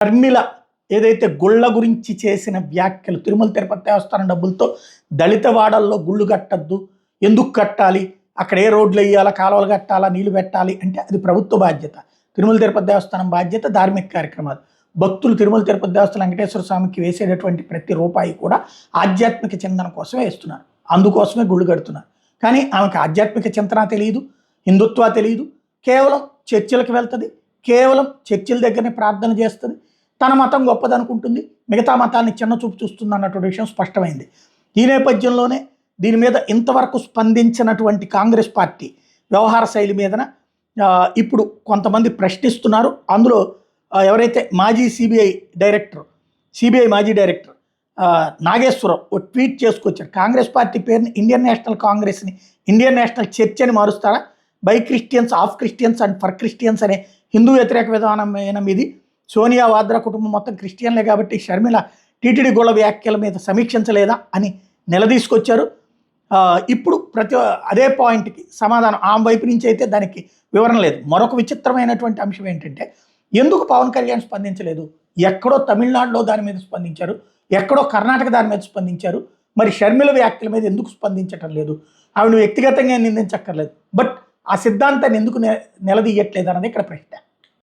షర్మిల ఏదైతే గుళ్ళ గురించి చేసిన వ్యాఖ్యలు, తిరుమల తిరుపతి దేవస్థానం డబ్బులతో దళిత వాడల్లో గుళ్ళు కట్టద్దు, ఎందుకు కట్టాలి, అక్కడ ఏ రోడ్లు వేయాలా, కాలువలు కట్టాలా, నీళ్లు పెట్టాలి అంటే అది ప్రభుత్వ బాధ్యత. తిరుమల తిరుపతి దేవస్థానం బాధ్యత ధార్మిక కార్యక్రమాలు. భక్తులు తిరుమల తిరుపతి దేవస్థానం వెంకటేశ్వర స్వామికి వేసేటటువంటి ప్రతి రూపాయి కూడా ఆధ్యాత్మిక చింతన కోసమే వేస్తున్నారు, అందుకోసమే గుళ్ళు కడుతున్నారు. కానీ ఆమెకు ఆధ్యాత్మిక చింతన తెలియదు, హిందుత్వ తెలియదు, కేవలం చర్చిలకు వెళ్తుంది, కేవలం చర్చిల దగ్గరనే ప్రార్థన చేస్తుంది, తన మతం గొప్పదనుకుంటుంది, మిగతా మతాన్ని చిన్న చూపు చూస్తుంది అన్నటువంటి విషయం స్పష్టమైంది. ఈ నేపథ్యంలోనే దీని మీద ఇంతవరకు స్పందించినటువంటి కాంగ్రెస్ పార్టీ వ్యవహార శైలి మీదన ఇప్పుడు కొంతమంది ప్రశ్నిస్తున్నారు. అందులో ఎవరైతే మాజీ సిబిఐ మాజీ డైరెక్టర్ నాగేశ్వరరావు ఓ ట్వీట్ చేసుకొచ్చారు. కాంగ్రెస్ పార్టీ పేరుని ఇండియన్ నేషనల్ కాంగ్రెస్ని ఇండియన్ నేషనల్ చర్చ్ అని మారుస్తారా? By Christians, of Christians and for Christians అనే హిందూ వ్యతిరేక విధానమైన మీది. సోనియా వాద్రా కుటుంబం మొత్తం క్రిస్టియన్లే కాబట్టి షర్మిల టీటీడీ గోళ వ్యాఖ్యల మీద సమీక్షించలేదా అని నిలదీసుకొచ్చారు. ఇప్పుడు అదే పాయింట్కి సమాధానం ఆమె వైపు నుంచి అయితే దానికి వివరణ లేదు. మరొక విచిత్రమైనటువంటి అంశం ఏంటంటే, ఎందుకు పవన్ కళ్యాణ్ స్పందించలేదు? ఎక్కడో తమిళనాడులో దాని మీద స్పందించారు, ఎక్కడో కర్ణాటక దాని మీద స్పందించారు, మరి షర్మిల వ్యాఖ్యల మీద ఎందుకు స్పందించటం లేదు? ఆవిడ వ్యక్తిగతంగా నిందించక్కర్లేదు, బట్ ఆ సిద్ధాంతాన్ని ఎందుకు నిలదీయట్లేదు అన్నది ఇక్కడ ప్రశ్న.